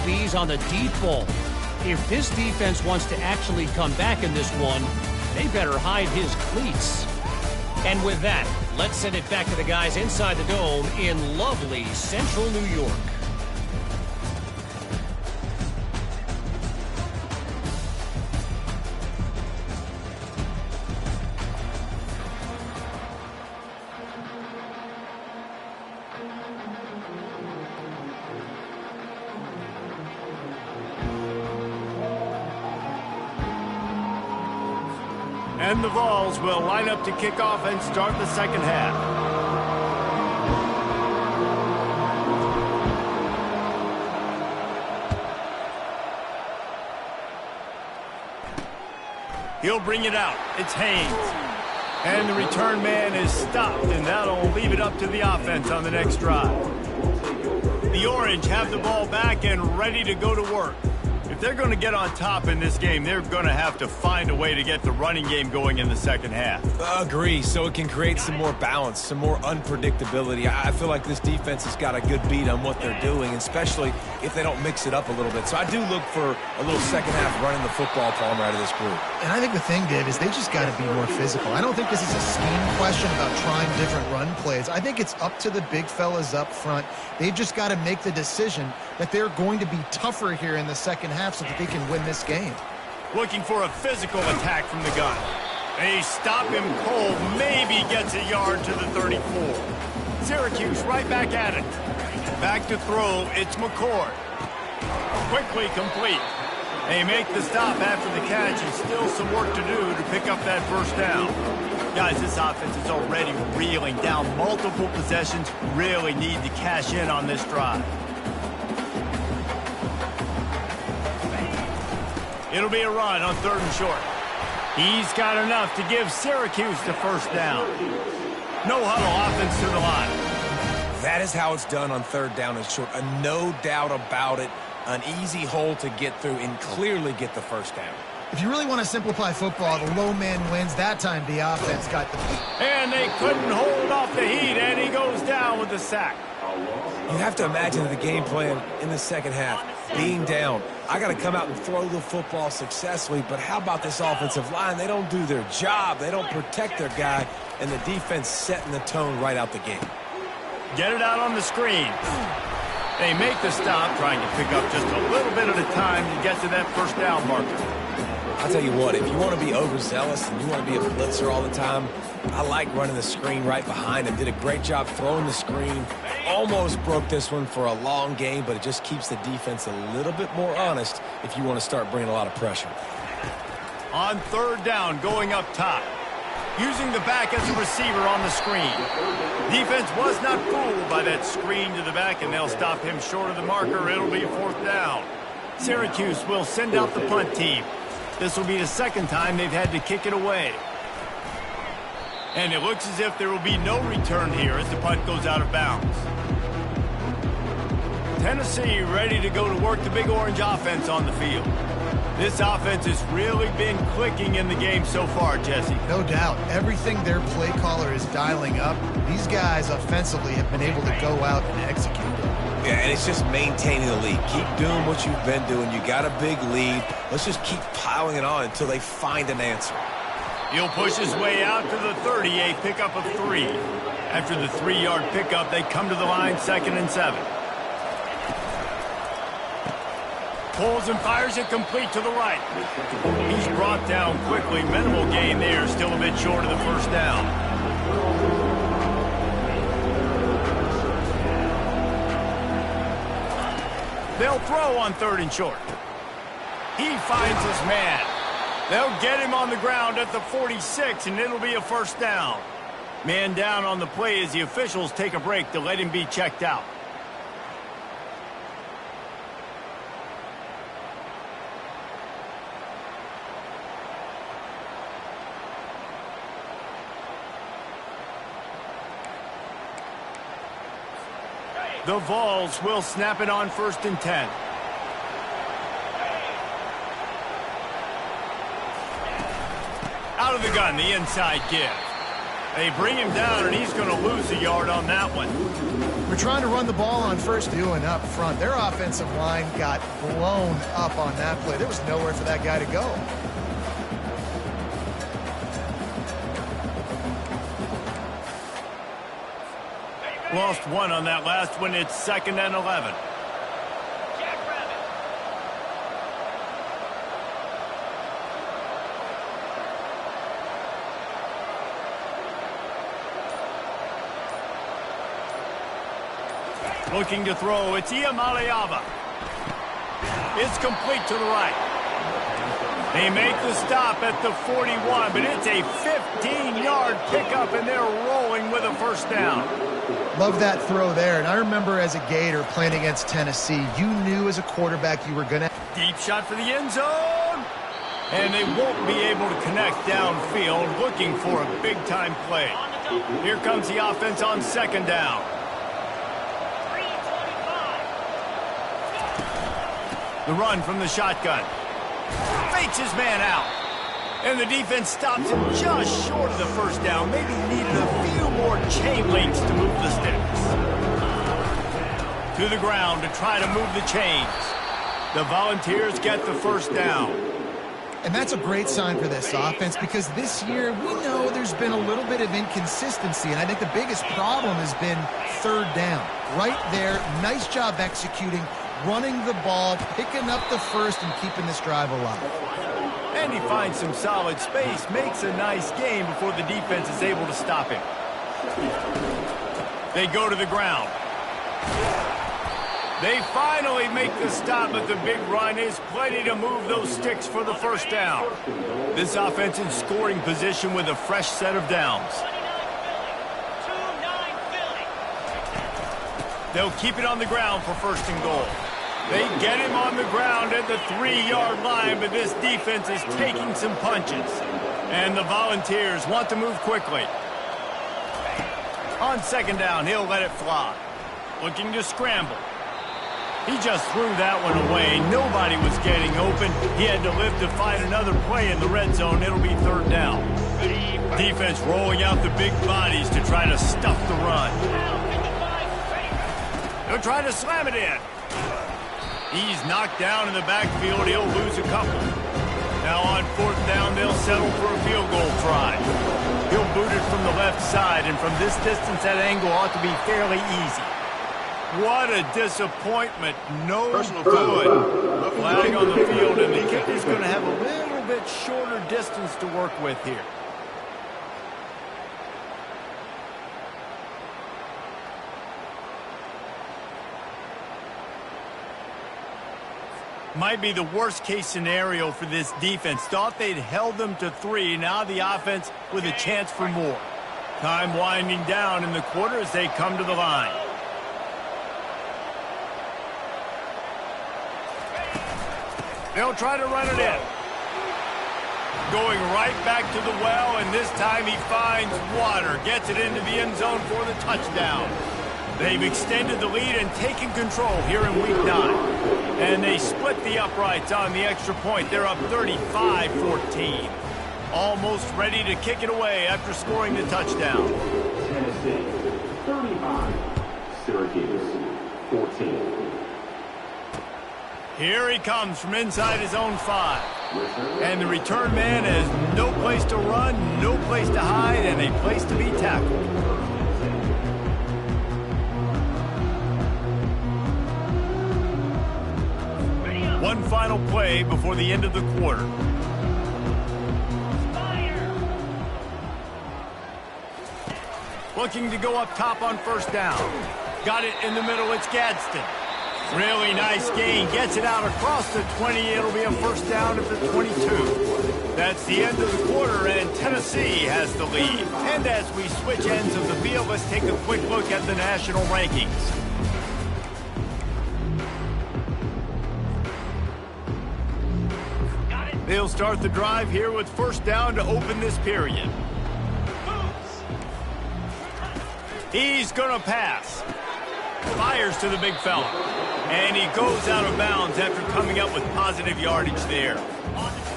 DBs on the deep ball. If this defense wants to actually come back in this one, they better hide his cleats. And with that, let's send it back to the guys inside the dome in lovely central New York. And the Vols will line up to kick off and start the second half. He'll bring it out. It's Haynes. And the return man is stopped, and that'll leave it up to the offense on the next drive. The Orange have the ball back and ready to go to work. If they're going to get on top in this game, they're going to have to find a way to get the running game going in the second half. Agree, so it can create some more balance, some more unpredictability. I feel like this defense has got a good beat on what they're doing, especially if they don't mix it up a little bit. So I do look for a little second half running the football Palmer out of this group. And I think the thing, Dave, is they just got to be more physical. I don't think this is a scheme question about trying different run plays. I think it's up to the big fellas up front. They've just got to make the decision that they're going to be tougher here in the second half so that they can win this game. Looking for a physical attack from the gun. They stop him cold, maybe gets a yard to the 34. Syracuse right back at it. Back to throw, it's McCord. Quickly complete. They make the stop after the catch, and still some work to do to pick up that first down. Guys, this offense is already reeling down multiple possessions. Really need to cash in on this drive. It'll be a run on 3rd and short. He's got enough to give Syracuse the first down. No huddle offense to the line. That is how it's done on 3rd down and short. No doubt about it. An easy hole to get through and clearly get the first down. If you really want to simplify football, the low man wins. That time the offense got the beat. And they couldn't hold off the heat, and he goes down with the sack. You have to imagine the game plan in the second half. Being down, I got to come out and throw the football successfully, but how about this offensive line? They don't do their job. They don't protect their guy, and the defense setting the tone right out the gate. Get it out on the screen. They make the stop, trying to pick up just a little bit at a time to get to that first down marker. I'll tell you what, if you want to be overzealous and you want to be a blitzer all the time, I like running the screen right behind him. Did a great job throwing the screen. Almost broke this one for a long game, but it just keeps the defense a little bit more honest if you want to start bringing a lot of pressure. On 3rd down, going up top. Using the back as a receiver on the screen. Defense was not fooled by that screen to the back, and they'll stop him short of the marker. It'll be 4th down. Syracuse will send out the punt team. This will be the second time they've had to kick it away. And it looks as if there will be no return here as the punt goes out of bounds. Tennessee ready to go to work the Big Orange offense on the field. This offense has really been clicking in the game so far, Jesse. No doubt. Everything their play caller is dialing up, these guys offensively have been able to go out and execute. Yeah, and it's just maintaining the lead. Keep doing what you've been doing. You got a big lead. Let's just keep piling it on until they find an answer. He'll push his way out to the 30, a pickup of 3. After the 3-yard pickup, they come to the line 2nd and 7. Pulls and fires it complete to the right. He's brought down quickly. Minimal gain there, still a bit short of the first down. They'll throw on 3rd and short. He finds his man. They'll get him on the ground at the 46, and it'll be a first down. Man down on the play as the officials take a break to let him be checked out. The Vols will snap it on 1st and 10. Out of the gun, the inside give. They bring him down, and he's going to lose a yard on that one. We're trying to run the ball on first doing up front. Their offensive line got blown up on that play. There was nowhere for that guy to go. Lost one on that last one. It's 2nd and 11. Looking to throw. It's Iamaleava. It's complete to the right. They make the stop at the 41, but it's a 15-yard pickup, and they're rolling with a first down. Love that throw there. And I remember as a Gator playing against Tennessee, you knew as a quarterback you were going to... Deep shot for the end zone. And they won't be able to connect downfield, looking for a big-time play. Here comes the offense on 2nd down. The run from the shotgun. Fakes his man out. And the defense stops him just short of the first down. Maybe needed a few more chain links to move the sticks. To the ground to try to move the chains. The Volunteers get the first down. And that's a great sign for this offense because this year we know there's been a little bit of inconsistency. And I think the biggest problem has been 3rd down. Right there, nice job executing, running the ball, picking up the first, and keeping this drive alive. And he finds some solid space, makes a nice game before the defense is able to stop him. They go to the ground. They finally make the stop, but the big run is plenty to move those sticks for the first down. This offense in scoring position with a fresh set of downs. They'll keep it on the ground for 1st and goal. They get him on the ground at the 3-yard line, but this defense is taking some punches. And the Volunteers want to move quickly. On 2nd down, he'll let it fly. Looking to scramble. He just threw that one away. Nobody was getting open. He had to live to find another play in the red zone. It'll be 3rd down. Defense rolling out the big bodies to try to stuff the run. They'll try to slam it in. He's knocked down in the backfield. He'll lose a couple. Now on 4th down, they'll settle for a field goal try. He'll boot it from the left side, and from this distance, that angle ought to be fairly easy. What a disappointment. No good. Flag on the field, and the kicker's going to have a little bit shorter distance to work with here. Might be the worst-case scenario for this defense. Thought they'd held them to 3. Now the offense with a chance for more. Time winding down in the quarter as they come to the line. They'll try to run it in. Going right back to the well, and this time he finds water. Gets it into the end zone for the touchdown. They've extended the lead and taken control here in Week 9. And they split the uprights on the extra point. They're up 35-14. Almost ready to kick it away after scoring the touchdown. Tennessee, 35. Syracuse, 14. Here he comes from inside his own 5. And the return man has no place to run, no place to hide, and a place to be tackled. One final play before the end of the quarter. Looking to go up top on 1st down. Got it in the middle. It's Gadsden. Really nice gain. Gets it out across the 20. It'll be a 1st down at the 22. That's the end of the quarter, and Tennessee has the lead. And as we switch ends of the field, let's take a quick look at the national rankings. They'll start the drive here with 1st down to open this period. He's going to pass. Fires to the big fella. And he goes out of bounds after coming up with positive yardage there.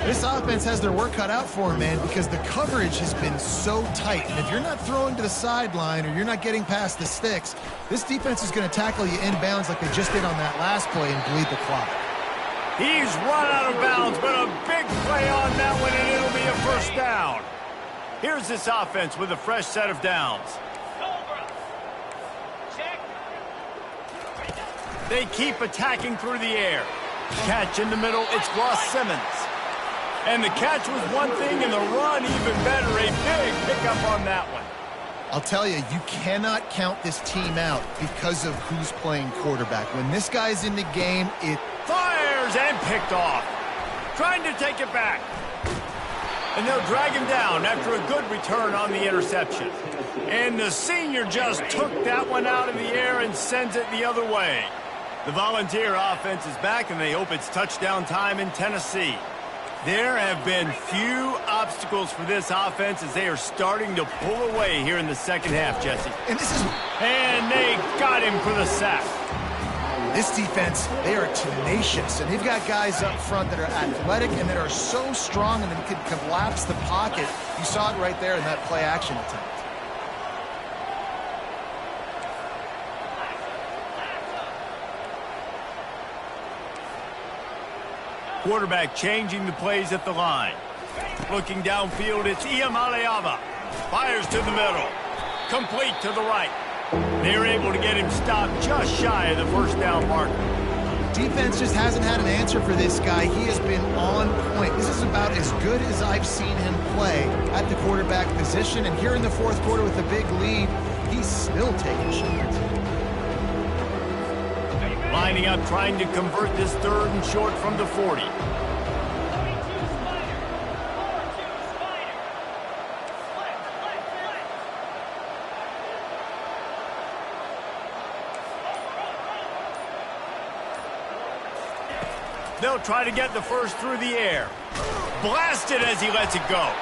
This offense has their work cut out for them, man, because the coverage has been so tight. And if you're not throwing to the sideline or you're not getting past the sticks, this defense is going to tackle you inbounds like they just did on that last play and bleed the clock. He's run out of bounds, but a big play on that one, and it'll be a first down. Here's this offense with a fresh set of downs. They keep attacking through the air. Catch in the middle, it's Ross Simmons. And the catch was one thing, and the run even better. A big pickup on that one. I'll tell you, you cannot count this team out because of who's playing quarterback. When this guy's in the game, it fires and picked off. Trying to take it back. And they'll drag him down after a good return on the interception. And the senior just took that one out of the air and sends it the other way. The Volunteer offense is back, and they hope it's touchdown time in Tennessee. There have been few obstacles for this offense as they are starting to pull away here in the second half, Jesse. And they got him for the sack. This defense, they are tenacious, and they've got guys up front that are athletic and that are so strong and can collapse the pocket. You saw it right there in that play-action attempt. Quarterback changing the plays at the line. Looking downfield, it's Iamaleava. Fires to the middle. Complete to the right. They're able to get him stopped just shy of the first down marker. Defense just hasn't had an answer for this guy. He has been on point. This is about as good as I've seen him play at the quarterback position. And here in the fourth quarter with a big lead, he's still taking shots. Lining up, trying to convert this third and short from the 40. They'll try to get the first through the air. Blasted as he lets it go.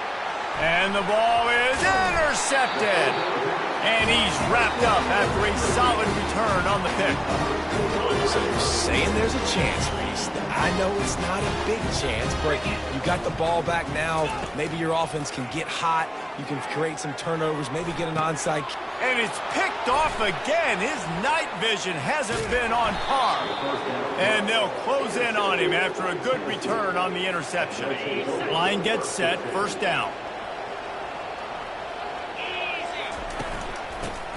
And the ball is intercepted. And he's wrapped up after a solid return on the pick. So you're saying there's a chance, Reese. I know it's not a big chance, but you got the ball back now. Maybe your offense can get hot. You can create some turnovers, maybe get an onside. And it's picked off again. His night vision hasn't been on par. And they'll close in on him after a good return on the interception. Line gets set, first down.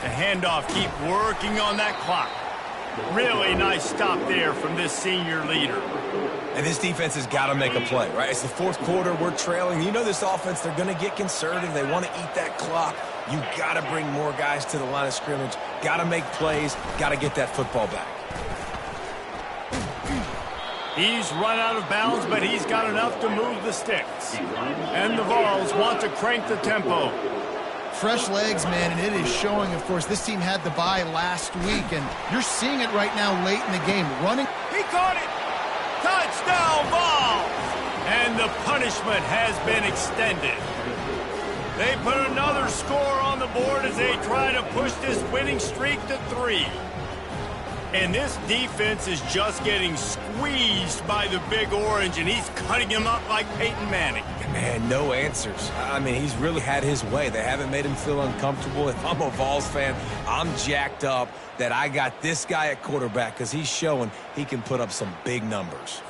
The handoff, keep working on that clock. Really nice stop there from this senior leader. And this defense has got to make a play, right? It's the fourth quarter. We're trailing. You know this offense, they're going to get conservative. They want to eat that clock. You got to bring more guys to the line of scrimmage. Got to make plays. Got to get that football back. He's run out of bounds, but he's got enough to move the sticks. And the Vols want to crank the tempo. Fresh legs, man, and it is showing. Of course, this team had the bye last week, and you're seeing it right now late in the game. Running. He caught it. Touchdown, Vols! And the punishment has been extended. They put another score on the board as they try to push this winning streak to 3. And this defense is just getting squeezed by the Big Orange, and he's cutting him up like Peyton Manning. Man, no answers. I mean, he's really had his way. They haven't made him feel uncomfortable. If I'm a Vols fan, I'm jacked up that I got this guy at quarterback because he's showing he can put up some big numbers.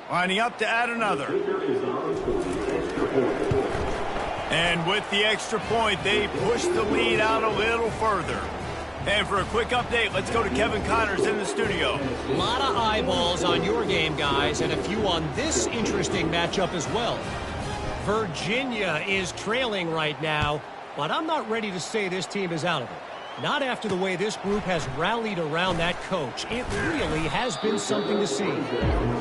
Lining up to add another. And with the extra point, they push the lead out a little further. And for a quick update, let's go to Kevin Connors in the studio. A lot of eyeballs on your game, guys, and a few on this interesting matchup as well. Virginia is trailing right now, but I'm not ready to say this team is out of it. Not after the way this group has rallied around that coach. It really has been something to see.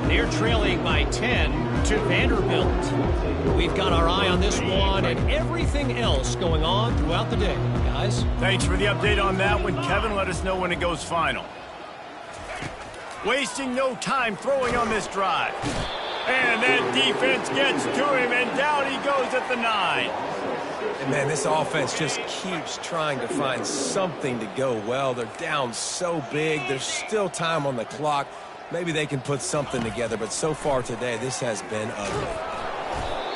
They're trailing by 10 to Vanderbilt. We've got our eye on this one and everything else going on throughout the day, guys. Thanks for the update on that one, Kevin. Let us know when it goes final. Wasting no time throwing on this drive. And that defense gets to him, and down he goes at the 9. And man, this offense just keeps trying to find something to go well. They're down so big. There's still time on the clock. Maybe they can put something together, but so far today, this has been ugly.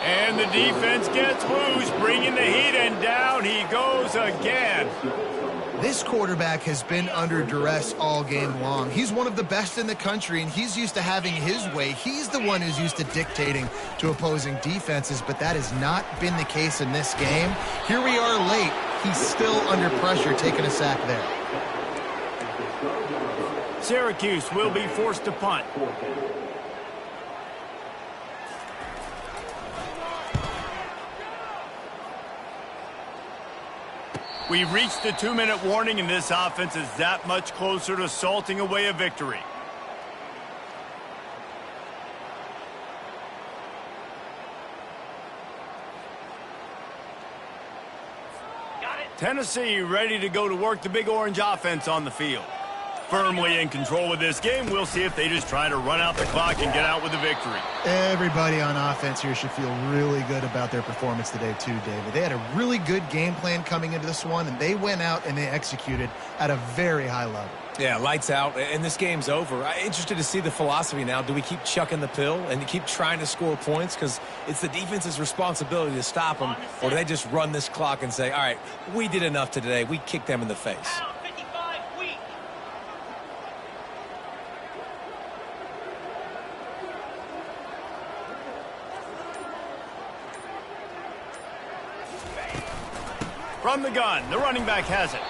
And the defense gets loose, bringing the heat, and down he goes again. This quarterback has been under duress all game long. He's one of the best in the country, and he's used to having his way. He's the one who's used to dictating to opposing defenses, but that has not been the case in this game. Here we are late. He's still under pressure, taking a sack there. Syracuse will be forced to punt. We've reached the 2-minute warning, and this offense is that much closer to salting away a victory. Tennessee ready to go to work the Big Orange offense on the field. Firmly in control of this game. We'll see if they just try to run out the clock and get out with a victory. Everybody on offense here should feel really good about their performance today too, David. They had a really good game plan coming into this one, and they went out and they executed at a very high level. Yeah, lights out, and this game's over. I'm interested to see the philosophy now. Do we keep chucking the pill and keep trying to score points? Because it's the defense's responsibility to stop them. Or do they just run this clock and say, all right, we did enough today. We kicked them in the face. From the gun, the running back has it.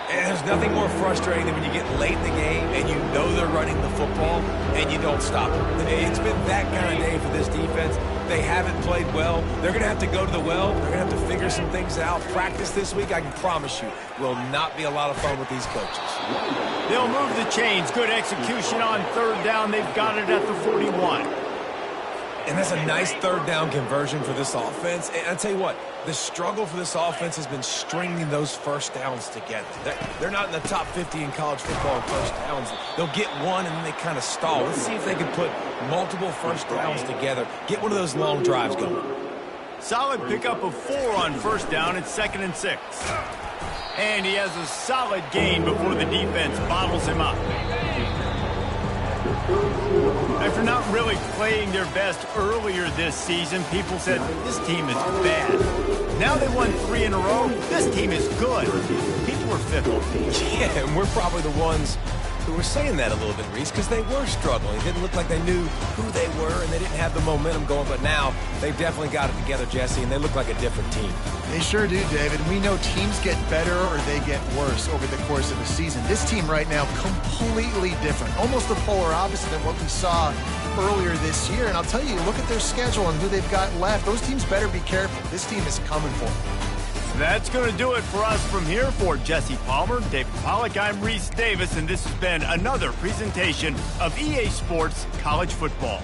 And there's nothing more frustrating than when you get late in the game and you know they're running the football and you don't stop them. It's been that kind of day for this defense. They haven't played well. They're going to have to go to the well. They're going to have to figure some things out. Practice this week, I can promise you, will not be a lot of fun with these coaches. They'll move the chains. Good execution on third down. They've got it at the 41. And that's a nice third down conversion for this offense. And I'll tell you what, the struggle for this offense has been stringing those first downs together. They're not in the top 50 in college football in first downs. They'll get one and then they kind of stall. Let's see if they can put multiple first downs together. Get one of those long drives going. Solid pickup of 4 on first down. It's 2nd and 6. And he has a solid gain before the defense bottles him up. After not really playing their best earlier this season, people said, this team is bad. Now they won 3 in a row. This team is good. People are fickle. Yeah, and we're probably the ones who were saying that a little bit, Reese, because they were struggling. It didn't look like they knew who they were, and they didn't have the momentum going. But now they've definitely got it together, Jesse, and they look like a different team. They sure do, David. We know teams get better or they get worse over the course of the season. This team right now, completely different. Almost the polar opposite of what we saw earlier this year. And I'll tell you, look at their schedule and who they've got left. Those teams better be careful. This team is coming for them. That's going to do it for us from here. For Jesse Palmer, David Pollack, I'm Reese Davis, and this has been another presentation of EA Sports College Football.